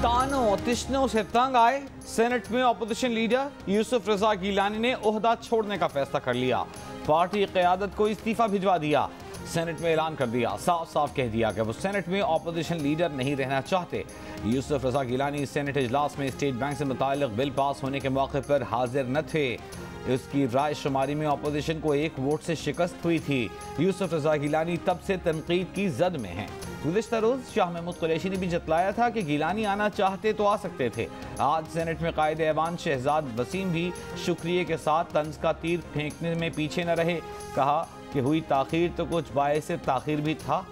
तानों तिश्नों से तंग आए सेनेट में अपोजिशन लीडर यूसुफ रजा गिलानी ने ओहदा छोड़ने का फैसला कर लिया। पार्टी क़यादत को इस्तीफा भिजवा दिया। सेनेट में ऐलान कर दिया, साफ साफ कह दिया कि वो सेनेट में अपोजिशन लीडर नहीं रहना चाहते। यूसुफ रजा गिलानी सेनेट इजलास में स्टेट बैंक से मुताल्लिक बिल पास होने के मौके पर हाजिर न थे। उसकी राय शुमारी में अपोजिशन को एक वोट से शिकस्त हुई थी। यूसुफ रजा गिलानी तब से तनकीद की जद में हैं। गुज़िश्ता रोज़ शाह महमूद कुरैशी ने भी जतलाया था कि गिलानी आना चाहते तो आ सकते थे। आज सेनेट में कायद ऐवान शहजाद वसीम भी शुक्रिया के साथ तंज का तीर फेंकने में पीछे न रहे। कहा कि हुई ताखीर तो कुछ बायस ताखीर भी था।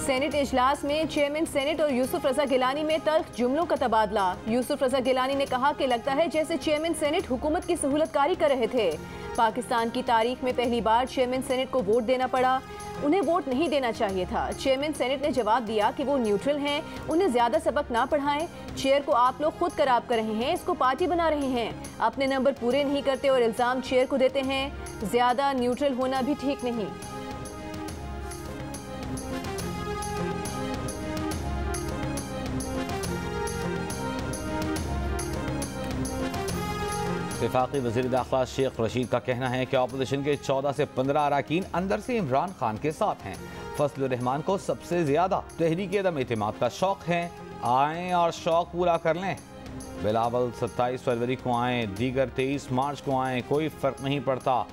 सेनेट इजलास में चेयरमैन सेनेट और यूसुफ रजा गिलानी में तल्ख जुमलों का तबादला। यूसुफ रजा गिलानी ने कहा कि लगता है जैसे चेयरमैन सेनेट हुकूमत की सहूलतकारी कर रहे थे। पाकिस्तान की तारीख में पहली बार चेयरमैन सेनेट को वोट देना पड़ा। उन्हें वोट नहीं देना चाहिए था। चेयरमैन सेनेट ने जवाब दिया कि वो न्यूट्रल हैं, उन्हें ज्यादा सबक ना पढ़ाएं। चेयर को आप लोग खुद खराब कर रहे हैं, इसको पार्टी बना रहे हैं। अपने नंबर पूरे नहीं करते और इल्जाम चेयर को देते हैं। ज्यादा न्यूट्रल होना भी ठीक नहीं। वफाकी वज़ीर दाखिला शेख रशीद का कहना है कि अपोजिशन के 14 से 15 अरकान अंदर से इमरान खान के साथ हैं। फजलुर रहमान को सबसे ज़्यादा तहरीक अदम एतमाद का शौक़ है। आएँ और शौक़ पूरा कर लें। बिलावल 27 फरवरी को आएँ, दीगर 23 मार्च को आएँ, कोई फ़र्क नहीं पड़ता।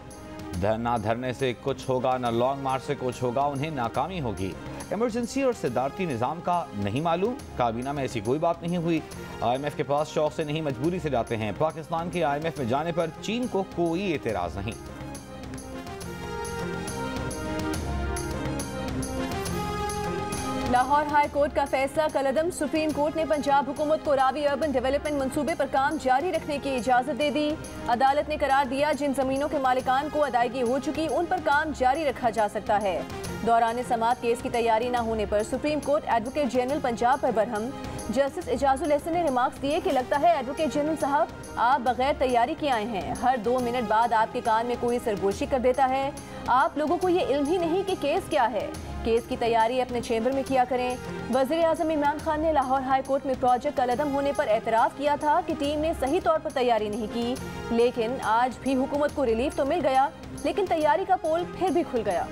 धरना धरने से कुछ होगा, न लॉन्ग मार्च से कुछ होगा, उन्हें नाकामी होगी। इमरजेंसी और सदारती निज़ाम का नहीं मालूम, काबीना में ऐसी कोई बात नहीं हुई। IMF के पास शौक से नहीं मजबूरी से जाते हैं। पाकिस्तान के IMF में जाने पर चीन को कोई एतराज़ नहीं। लाहौर हाई कोर्ट का फैसला कलअदम। सुप्रीम कोर्ट ने पंजाब हुकूमत को रावी अर्बन डेवलपमेंट मंसूबे पर काम जारी रखने की इजाज़त दे दी। अदालत ने करार दिया जिन ज़मीनों के मालिकान को अदायगी हो चुकी उन पर काम जारी रखा जा सकता है। दौरान समाअत केस की तैयारी न होने पर supreme court advocate general Punjab पर बरहम। जस्टिस एजाजुल हसन ने रिमार्क्स दिए कि लगता है एडवोकेट जनरल साहब आप बगैर तैयारी के आए हैं। हर 2 मिनट बाद आपके कान में कोई सरगोशी कर देता है। आप लोगों को ये इल्म ही नहीं कि केस क्या है। केस की तैयारी अपने चेंबर में किया करें। वज़ीर आज़म इमरान खान ने लाहौर हाई कोर्ट में प्रोजेक्ट कलअदम होने पर एतराफ़ किया था कि टीम ने सही तौर पर तैयारी नहीं की। लेकिन आज भी हुकूमत को रिलीफ तो मिल गया, लेकिन तैयारी का पोल फिर भी खुल गया।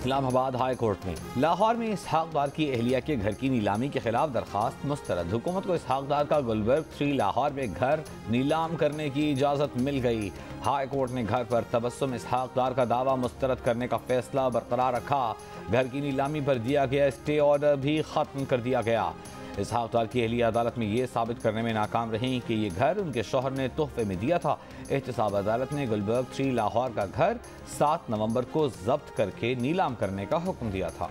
इस्लामाबाद हाई कोर्ट में लाहौर में इसहाक डार की अहलिया के घर की नीलामी के खिलाफ दरखास्त मुस्तरद। हुकूमत को इसहाक डार का गुलबर्ग 3 लाहौर में घर नीलाम करने की इजाज़त मिल गई। हाई कोर्ट ने घर पर तबस्सुम इसहाक डार का दावा मुस्तरद करने का फैसला बरकरार रखा। घर की नीलामी पर दिया गया स्टे ऑर्डर भी ख़त्म कर दिया गया। इसहाक डार की अहलिया अदालत में ये साबित करने में नाकाम रही कि ये घर उनके शौहर ने तोहफे में दिया था। एहतसाब अदालत ने गुलबर्ग 3 लाहौर का घर 7 नवंबर को जब्त करके नीलाम करने का हुक्म दिया था।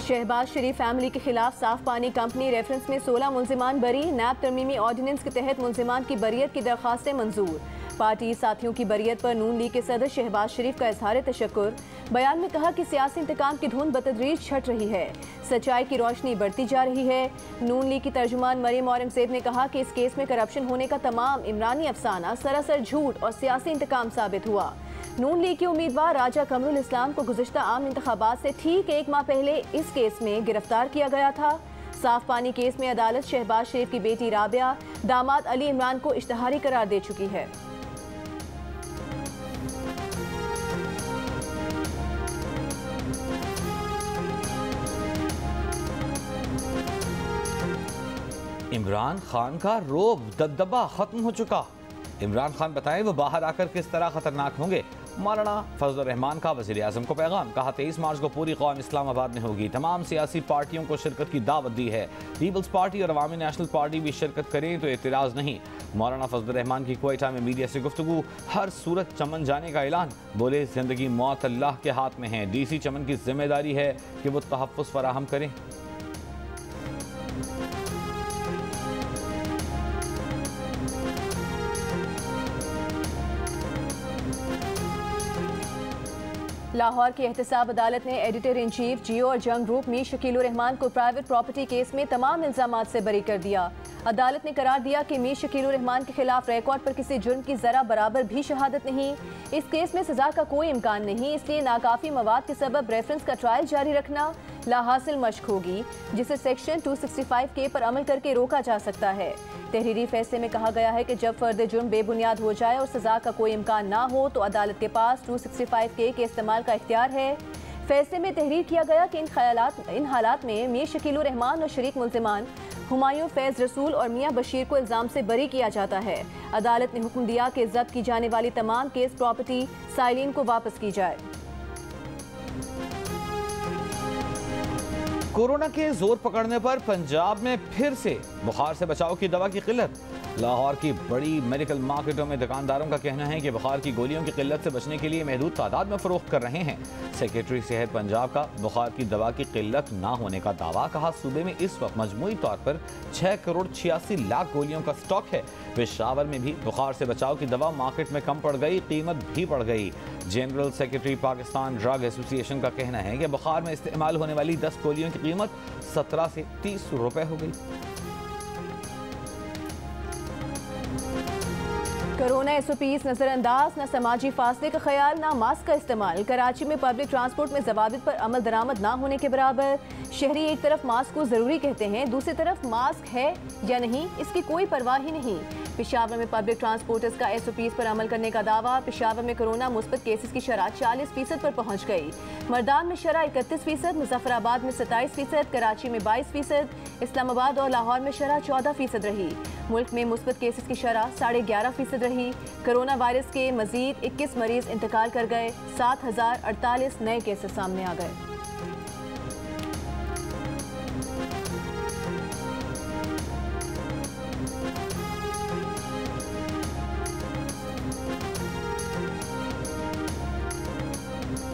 शहबाज शरीफ फैमिली के खिलाफ साफ पानी कंपनी रेफरेंस में 16 मुलजिमान बरी। नैब तरमीमी ऑर्डिनेंस के तहत मुलजिमान की बरियत की दरखास्तें मंजूर। पार्टी साथियों की बरियत पर नून लीग के सदर शहबाज शरीफ का इजहार तशक्कुर। बयान में कहा कि सियासी इंतकाम की धुन बतदरीज छट रही है, सच्चाई की रोशनी बढ़ती जा रही है। नून लीग की तर्जुमान मरियम औरंगजेब ने कहा कि इस केस में करप्शन होने का तमाम इमरानी अफसाना सरासर झूठ और सियासी इंतकाम साबित हुआ। नून लीग के उम्मीदवार राजा कमरुल इस्लाम को गुज़िश्ता आम इंतखाबात से ठीक 1 माह पहले इस केस में गिरफ्तार किया गया था। साफ पानी केस में अदालत शहबाज शरीफ की बेटी राबिया, दामाद अली इमरान को इश्तिहारी करार दे चुकी है। इमरान खान का रोब दबदबा खत्म हो चुका। इमरान खान बताएं वो बाहर आकर किस तरह खतरनाक होंगे। मौलाना फजलुर रहमान का वज़ीर आज़म को पैगाम। कहा 23 मार्च को पूरी कौम इस्लामाबाद में होगी। तमाम सियासी पार्टियों को शिरकत की दावत दी है। पीपल्स पार्टी और अवामी नेशनल पार्टी भी शिरकत करें तो एतराज़ नहीं। मौलाना फजलुर रहमान की क्वेटा में मीडिया से गुफ्तगू। हर सूरत चमन जाने का ऐलान। बोले जिंदगी मौत अल्लाह के हाथ में है। DC चमन की जिम्मेदारी है कि वो तहफ़्फ़ुज़ फराहम करें। लाहौर की एहतसाब अदालत ने एडिटर इन चीफ जियो और जंग ग्रुप मीर शकील उर रहमान को प्राइवेट प्रॉपर्टी केस में तमाम इल्जामात से बरी कर दिया। अदालत ने करार दिया कि मीर शकील उर रहमान के खिलाफ रिकॉर्ड पर किसी जुर्म की जरा बराबर भी शहादत नहीं। इस केस में सजा का कोई इम्कान नहीं, इसलिए नाकाफी मवाद के सबब रेफरेंस का ट्रायल जारी रखना लाहासिल मश्क होगी, जिसे सेक्शन 265 पर अमल करके रोका जा सकता है। तहरीरी फैसले में कहा गया है कि जब फर्द जुर्म बेबुनियाद हो जाए और सजा का कोई इम्कान ना हो तो अदालत के पास 265 के इस्तेमाल का इख्तियार है। फैसले में तहरीर किया गया कि इन हालात में मीर शकील उर रहमान और शरीक मुल्जिमान हुमायूं, फैज रसूल और मियां बशीर को इल्जाम से बरी किया जाता है। अदालत ने हुक्म दिया कि जब्त की जाने वाली तमाम केस प्रॉपर्टी साइलिन को वापस की जाए। कोरोना के जोर पकड़ने पर पंजाब में फिर से बुखार से बचाव की दवा की किल्लत। लाहौर की बड़ी मेडिकल मार्केटों में दुकानदारों का कहना है कि बुखार की गोलियों की किल्लत से बचने के लिए महदूद तादाद में फरोख्त कर रहे हैं। सेक्रेटरी सेहत पंजाब का बुखार की दवा की किल्लत ना होने का दावा। कहा, सूबे में इस वक्त मजमूई तौर पर 6 करोड़ 86 लाख गोलियों का स्टॉक है। पेशावर में भी बुखार से बचाव की दवा मार्केट में कम पड़ गई, कीमत भी बढ़ गई। General secretary Pakistan drug association का कहना है कि बुखार में इस्तेमाल होने वाली 10 गोलियों की कीमत 17 से 30 रुपए हो गई। कोरोना SOPs नजरअंदाज, न समाजी फासले का ख्याल, न मास्क का इस्तेमाल। कराची में पब्लिक ट्रांसपोर्ट में जवाबित पर अमल दरामद ना होने के बराबर। शहरी एक तरफ मास्क को जरूरी कहते हैं, दूसरी तरफ मास्क है या नहीं इसकी कोई परवाह ही नहीं। पेशावर में पब्लिक ट्रांसपोर्टर्स का SOPs पर अमल करने का दावा। पेशावर में कोरोना मुस्बत केसेस की शरह 40% पर पहुँच गई। मर्दान में शरह 31%, मुजफ्फराबाद में 27%, कराची में 22%, इस्लामाबाद और लाहौर में शरह 14% रही। मुल्क में मुस्बत केसेस की शरह 11.5% रही। कोरोना वायरस के मजीद 21 मरीज इंतकाल कर गए। 7048 नए केसेस सामने आ गए।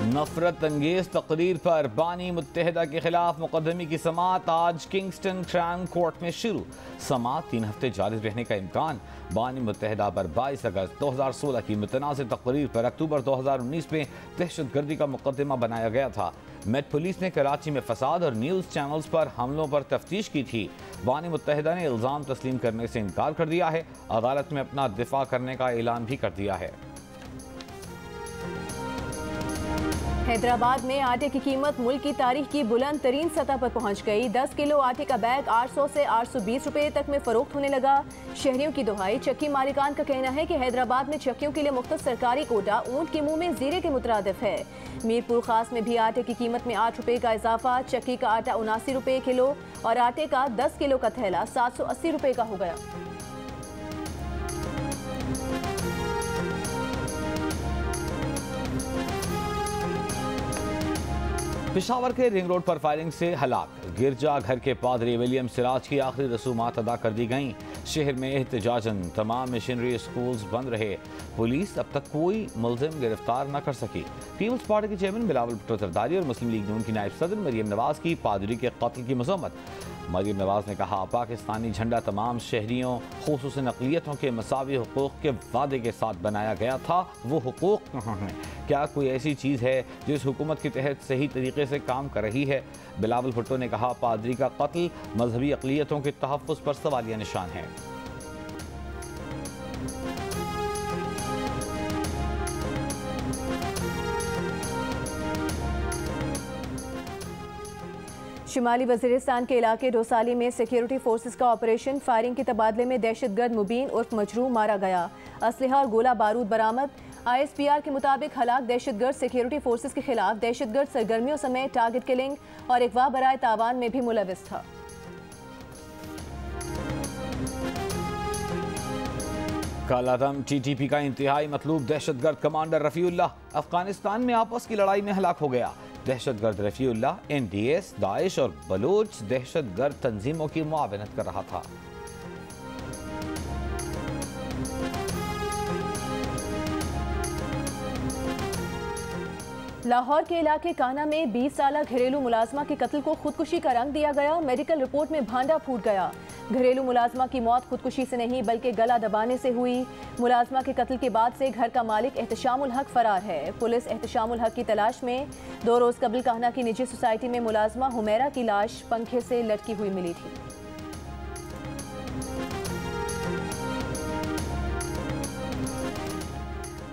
नफरत अंगेज तकरीर पर बानी मुत्तहिदा के खिलाफ मुकदमे की समाअत आज किंगस्टन क्राउन कोर्ट में शुरू। समाअत 3 हफ्ते जारी रहने का इम्कान। बानी मुत्तहिदा पर 22 अगस्त 2016 की मुतनाज़ तकरीर पर अक्टूबर 2019 में दहशतगर्दी का मुकदमा बनाया गया था। मेट पुलिस ने कराची में फसाद और न्यूज़ चैनल्स पर हमलों पर तफ्तीश की थी। बानी मुत्तहिदा ने इल्ज़ाम तस्लीम करने से इनकार कर दिया है। अदालत में अपना दिफा करने का ऐलान भी कर दिया है। हैदराबाद में आटे की कीमत मुल्क की तारीख की बुलंद तरीन सतह पर पहुंच गई। 10 किलो आटे का बैग 800 से 820 रुपए तक में फरोख्त होने लगा। शहरियों की दुहाई। चक्की मालिकान का कहना है कि हैदराबाद में चक्कियों के लिए मुख्तस सरकारी कोटा ऊंट के मुंह में जीरे के मुतरादिफ है। मीरपुर खास में भी आटे की कीमत में 8 रुपए का इजाफा। चक्की का आटा 79 रुपए किलो और आटे का 10 किलो का थैला 780 रुपए का हो गया। पेशावर के रिंग रोड पर फायरिंग से हलाक। गिरजा घर के पादरी विलियम सिराज की आखिरी रसूमात अदा कर दी गईं। शहर में एहतजाजन तमाम मिशनरी स्कूल्स बंद रहे। पुलिस अब तक कोई मुलजिम गिरफ्तार न कर सकी। पीपल्स पार्टी के चेयरमैन बिलावल भुट्टो जरदारी और मुस्लिम लीग नून की नायब सदर मरियम नवाज की पादरी के कत्ल की मजम्मत। मरियम नवाज ने कहा, पाकिस्तानी झंडा तमाम शहरियों खुसूसन अक़लियतों के मसावी हुकूक़ के वादे के साथ बनाया गया था। वो हुकूक़ कहाँ हैं? क्या कोई ऐसी चीज़ है जो इस हुकूमत के तहत सही तरीके से काम कर रही है? बिलावल भुट्टो ने कहा, पादरी का कत्ल मजहबी अक़लियतों के तहफ़्फ़ुज़ पर सवालिया निशान है। शुमाली वज़ीरिस्तान के इलाके डोसाली में सिक्योरिटी फोर्सेस का ऑपरेशन। फायरिंग के तबादले में दहशतगर्द मुबीन उर्फ मजरू मारा गया। असलहा और गोला बारूद बरामद। ISPR के मुताबिक हलाक दहशतगर्द सिक्योरिटी फोर्सेस के खिलाफ दहशतगर्द सरगर्मियों समेत टारगेट किलिंग और अगवा बराए तावान में भी मुलविस था। कालादम TTP का इंतहाई मतलूब दहशतगर्द कमांडर रफ़ीउल्लाह अफगानिस्तान में आपस की लड़ाई में हलाक हो गया। दहशतगर्द रफ़ीउल्लाह NDS, दाइश और बलूच दहशतगर्द तंजीमों की मुआवनत कर रहा था। लाहौर के इलाके काना में 20 साला घरेलू मुलाजमा के कत्ल को खुदकुशी का रंग दिया गया। मेडिकल रिपोर्ट में भांडा फूट गया। घरेलू मुलाजमा की मौत खुदकुशी से नहीं बल्कि गला दबाने से हुई। मुलाजमा के कत्ल के बाद से घर का मालिक एहतशामुल हक फरार है। पुलिस एहतशामुल हक की तलाश में। 2 रोज कबल काहना की निजी सोसाइटी में मुलाजमा हुमैरा की लाश पंखे से लटकी हुई मिली थी।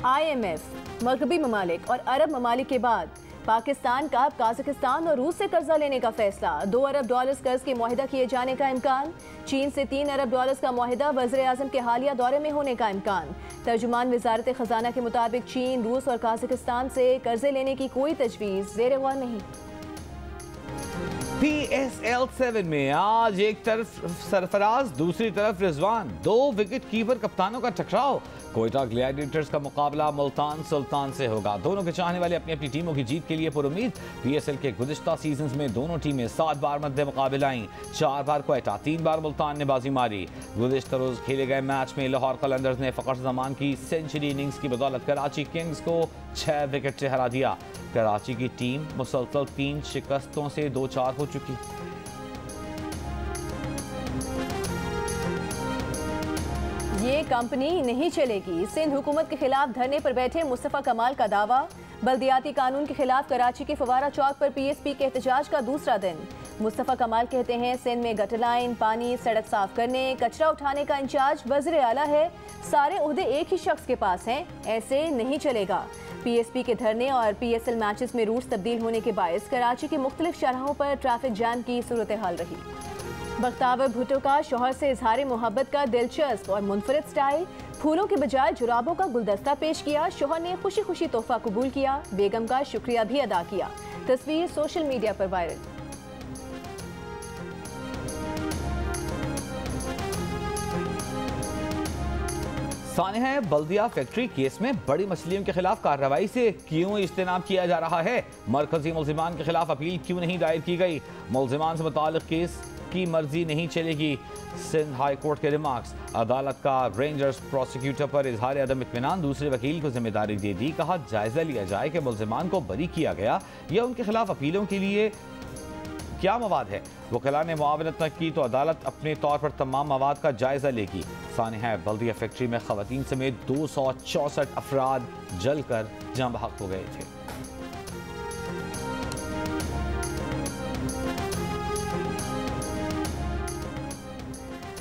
IMF मगरबी ममालिक और अरब ममालिक के बाद पाकिस्तान का काजाकिस्तान और रूस से कर्जा लेने का फैसला। $2 अरब कर्ज के मुआहिदा किए जाने का इम्कान। चीन से $3 अरब का मुआहिदा वज़ीर-ए-आज़म के हालिया दौरे में होने का इम्कान। तर्जुमान वज़ारत खजाना के मुताबिक चीन, रूस और काजाकिस्तान से कर्जे लेने की कोई तजवीज़ ज़ेर गौर नहीं। PSL 7 में आज एक तरफ सरफराज दूसरी तरफ रिजवान, 2 विकेट कीपर कप्तानों का टकराव। कोयटा ग्लैडिएटर्स का मुकाबला मुल्तान सुल्तान से होगा। दोनों के चाहने वाले अपनी अपनी टीमों की जीत के लिए पुरुमीद। PSL के गुज़िश्ता सीजन्स में दोनों टीमें 7 बार मध्य मुकाबला आईं। 4 बार कोयटा, 3 बार मुल्तान ने बाजी मारी। गुज़िश्ता रोज खेले गए मैच में लाहौर कलंदर्स ने फ़खर ज़मान की सेंचुरी इनिंग्स की बदौलत कराची किंग्स को 6 विकेट से हरा दिया। कराची की टीम मुसलसल 3 शिकस्तों से 2-4 हो चुकी। ये कंपनी नहीं चलेगी। सिंध हुकूमत के खिलाफ धरने पर बैठे मुस्तफ़ा कमाल का दावा। बल्दियाती कानून के खिलाफ कराची के फवारा चौक पर PSP के एहतजाज का दूसरा दिन। मुस्तफ़ा कमाल कहते हैं सिंध में गटर लाइन, पानी, सड़क साफ करने, कचरा उठाने का इंचार्ज वज़ीर आला है। सारे ओहदे एक ही शख्स के पास हैं, ऐसे नहीं चलेगा। PSP के धरने और PSL मैचेस में रूट्स तब्दील होने के बायस कराची के मुख्तलिफ शहरों पर ट्रैफिक जैम की सूरत हाल रही। बख्तावर भुट्टो का शौहर से इजहार मोहब्बत का दिलचस्प और मुनफरिद स्टाइल। फूलों के बजाय जुराबों का गुलदस्ता पेश किया। शौहर ने खुशी खुशी तोहफा कबूल किया। बेगम का शुक्रिया भी अदा किया। तस्वीर सोशल मीडिया पर वायरल। सानिया बल्दिया फैक्ट्री केस में बड़ी मछलियों के खिलाफ कार्रवाई से क्यों इज्तनाब किया जा रहा है? मरकजी मुल्जिमान के खिलाफ अपील क्यों नहीं दायर की गई? मुल्जिमान से मुताल्लिक केस की मर्जी नहीं चलेगी। सिंध हाई कोर्ट के रिमार्क्स। अदालत का रेंजर्स प्रोसिक्यूटर पर इजहार अदम इत्मीनान, दूसरे वकील को जिम्मेदारी दे दी। कहा जायजा लिया जाए कि मुल्जिमान को बरी किया गया या उनके खिलाफ अपीलों के लिए क्या मवाद है। वकीला ने मुआवनत न की तो अदालत अपने तौर पर तमाम मवाद का जायजा लेगी। सानिया बल्दिया फैक्ट्री में खवातीन समेत 264 अफराद जलकर जम बहक हो गए थे।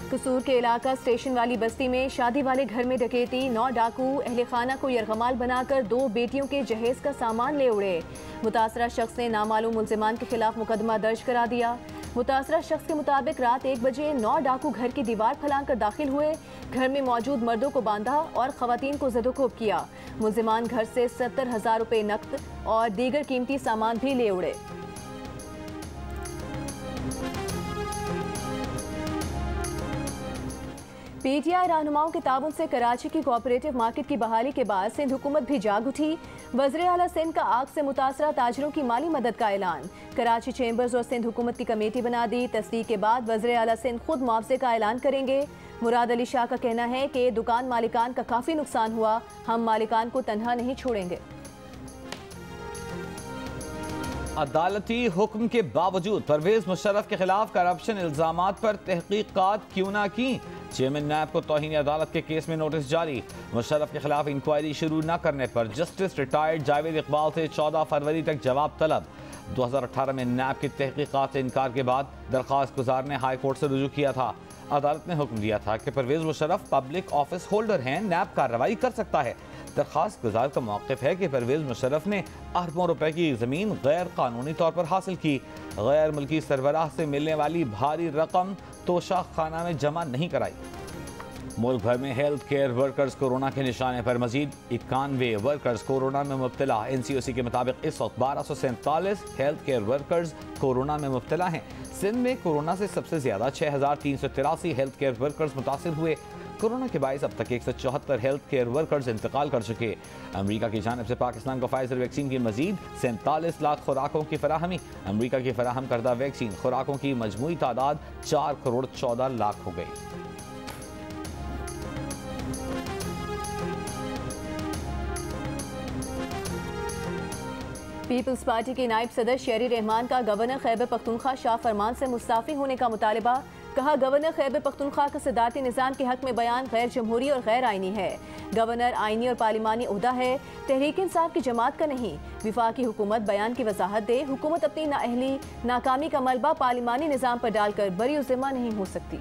कसूर के इलाका स्टेशन वाली बस्ती में शादी वाले घर में डकैती। 9 डाकू अहले खाना को यरगमाल बनाकर 2 बेटियों के जहेज का सामान ले उड़े। मुतासरा शख्स ने नामालूम मुल्जिमान के खिलाफ मुकदमा दर्ज करा दिया। मुतासरा शख्स के मुताबिक रात 1 बजे 9 डाकू घर की दीवार फलांकर दाखिल हुए। घर में मौजूद मर्दों को बांधा और खवातीन को ज़दोकोब किया। मुल्जिमान घर से 70,000 रुपये नकद और दीगर कीमती सामान भी ले उड़े। PTI रहनुमाओं के ताउन से कराची की कोऑपरेटिव मार्केट की बहाली के बाद सिंध हुकूमत भी जाग उठी। वज़ीर आला सिंध का आग से मुतासरा ताजरों की माली मदद का ऐलान। कराची चैम्बर्स और सिंध हुकूमत की कमेटी बना दी। तस्दीक के बाद वज़ीर आला सिंध खुद मुआवजे का ऐलान करेंगे। मुराद अली शाह का कहना है कि दुकान मालिकान का काफ़ी नुकसान हुआ, हम मालिकान को तन्हा नहीं छोड़ेंगे। अदालती हुक्म के बावजूद परवेज मुशर्रफ के खिलाफ करप्शन इल्जामात पर तहकीकात क्यों ना की? चेयरमैन नैब को तौहीन अदालत के केस में नोटिस जारी। मुशर्रफ के खिलाफ इंक्वायरी शुरू न करने पर जस्टिस रिटायर्ड जावेद इकबाल से 14 फरवरी तक जवाब तलब। 2018 में नैब की तहकीकात से इनकार के बाद दरख्वास्त गुजार ने हाई कोर्ट से रुजू किया था। अदालत ने हुक्म दिया था कि Pervez Musharraf public office holder हैं, नैब कार्रवाई कर सकता है। दरख्वास्त गुजार का मौक़िफ़ है कि परवेज मुशर्रफ ने अरबों रुपए की ज़मीन गैर कानूनी तौर पर हासिल की। गैर मुल्की सरबराह से मिलने वाली भारी रकम तोशा खाना में जमा नहीं कराई। मुल्क भर में हेल्थ केयर वर्कर्स कोरोना के निशाने पर। मजीद 91 वर्कर्स कोरोना में मुब्तला। NCOC के मुताबिक इस वक्त 1247 हेल्थ केयर वर्कर्स कोरोना में मुब्तला हैं। सिंध में कोरोना से सबसे ज़्यादा 6383 हेल्थ केयर वर्कर्स मुतासिर हुए। कोरोना के बायस अब तक 174 हेल्थ केयर वर्कर्स इंतकाल कर चुके। अमेरिका की जानिब से पाकिस्तान को फाइजर वैक्सीन की मजीद 47 लाख खुराकों की फराहमी। अमेरिका की फराहम करदा वैक्सीन खुराकों की मजमूई तादाद 4 करोड़ 14 लाख हो गई। पीपल्स पार्टी के नायब सदर शेरी रहमान का गवर्नर खैबर पख्तूनख्वा शाह फरमान से मुस्ताफी होने का मुतालबा। कहा गवर्नर खैबर पख्तूनख्वा का सदारती निज़ाम के हक में बयान गैर जमहूरी और गैर आइनी है। गवर्नर आइनी और पार्लिमानी ओहदा है, तहरीक इंसाफ की जमात का नहीं। विफाकी हुकूमत बयान की वजाहत दे। हुकूमत अपनी नाअहली नाकामी का मलबा पार्लिमानी निज़ाम पर डालकर बरी ज़िम्मा नहीं हो सकती।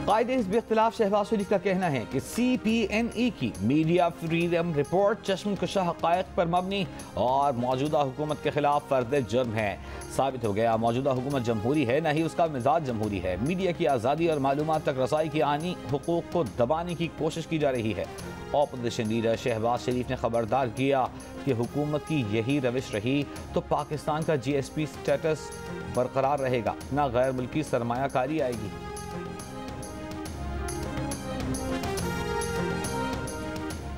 कायदे हिज़्ब इख्तिलाफ शहबाज शरीफ का कहना है कि CPNE की मीडिया फ्रीडम रिपोर्ट चश्मकुशा हक़ाइक़ पर मबनी और मौजूदा हुकूमत के खिलाफ फर्द जुर्म है। साबित हो गया मौजूदा हुकूमत जमहूरी है, न ही उसका मिजाज जमहूरी है। मीडिया की आज़ादी और मालूमात तक रसाई की आनी हुकूक को दबाने की कोशिश की जा रही है। ऑपोजिशन लीडर शहबाज शरीफ ने खबरदार किया कि हुकूमत की यही रविश रही तो पाकिस्तान का GSP स्टेटस बरकरार रहेगा, न गैर मुल्की सरमायाकारी आएगी।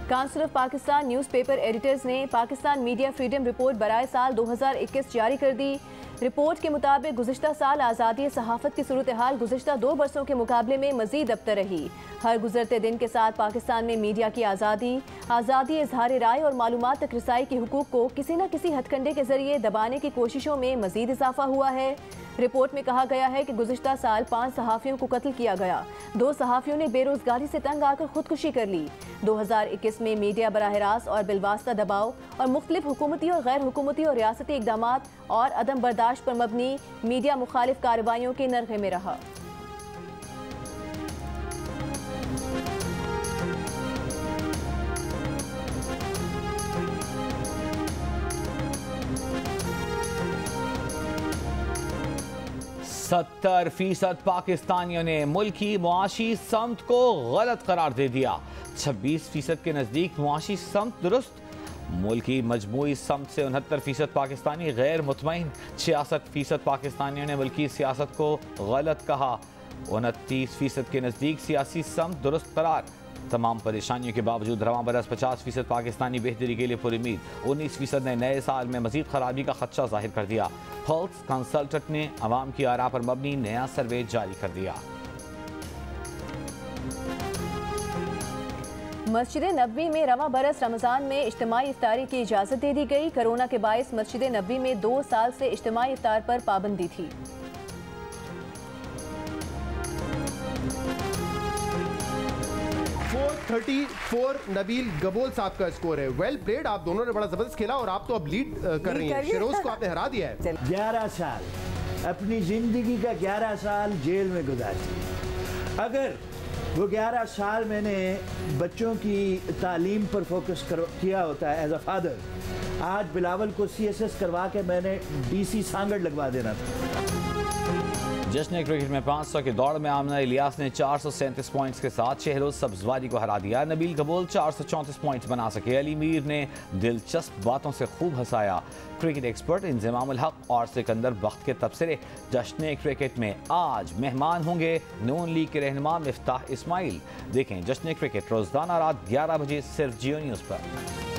Council of Pakistan newspaper editors ने पाकिस्तान मीडिया फ्रीडम रिपोर्ट बराए साल 2021 जारी कर दी। रिपोर्ट के मुताबिक गुज़िश्ता साल आज़ादी सहाफ़त की सूरत हाल गुज़िश्ता 2 बरसों के मुकाबले में मज़ीद अबतर रही। हर गुजरते दिन के साथ पाकिस्तान में मीडिया की आज़ादी इजहार राय और मालूमात तक रसाई के हुकूक को किसी न किसी हथकंडे के जरिए दबाने की कोशिशों में मज़ीद इजाफा हुआ है। रिपोर्ट में कहा गया है कि गुज़िश्ता साल 5 सहाफ़ियों को कत्ल किया गया। 2 सहाफ़ियों ने बेरोजगारी से तंग आकर खुदकुशी कर ली। 2021 में मीडिया बराह रास्त और बिलवास्ता दबाव और मुख्तलिफ हुकूमती और गैर हुकूमती और रियासती इक़दामात और अदम बर्दाश्त पर मबनी मीडिया मुखालिफ कार्रवाइयों के नरगे में रहा। सत्तर % पाकिस्तानियों ने मुल्की मुआशी समत को गलत करार दे दिया। 26% के नज़दीक मुआशी समत दुरुस्त। मुल्की मजमूई समत से 69% पाकिस्तानी गैर मुतमईन। 66% पाकिस्तानियों ने मुल्की सियासत को गलत कहा। 29% के नज़दीक सियासी समत दुरुस्त करार। तमाम परेशानियों के बावजूद रवां बरस 50% पाकिस्तानी बेहतरी के लिए पुरुमीद। 19% ने नए साल में मजीद खराबी का खदशा जाहिर कर दिया। पल्स कंसल्टेंट ने अवाम की आरा पर मबनी नया सर्वे जारी कर दिया। मस्जिद नबवी में रवां बरस रमज़ान में इज्तिमाई इफ्तारी की इजाज़त दे दी गई। कोरोना के बायस मस्जिद नबवी में 2 साल से इज्तिमाई इफ्तार पर पाबंदी थी। नबील गबोल साहब का स्कोर है। वेल प्लेड, आप दोनों ने बड़ा जबरदस्त खेला और आप तो अब लीड कर रही हैं। शिरोज को आपने हरा दिया है। 11 साल अपनी जिंदगी का 11 साल जेल में गुजारी। अगर वो 11 साल मैंने बच्चों की तालीम पर फोकस किया होता है एज अ फादर, आज बिलावल को CSS करवा के मैंने DC सांगड़ लगवा देना था। जश्न क्रिकेट में 500 के दौड़ में आमना इलियास ने 437 पॉइंट्स के साथ शहरोज सब्जवारी को हरा दिया। नबील गबोल 434 पॉइंट्स बना सके। अली मीर ने दिलचस्प बातों से खूब हंसाया। क्रिकेट एक्सपर्ट इंजमामुल हक और सिकंदर बख्त के तबसरे। जश्न क्रिकेट में आज मेहमान होंगे नून लीग के रहनुमा मिफ्ताह इस्माइल। देखें जश्न क्रिकेट रोजाना रात 11 बजे सिर्फ जियो न्यूज़ पर।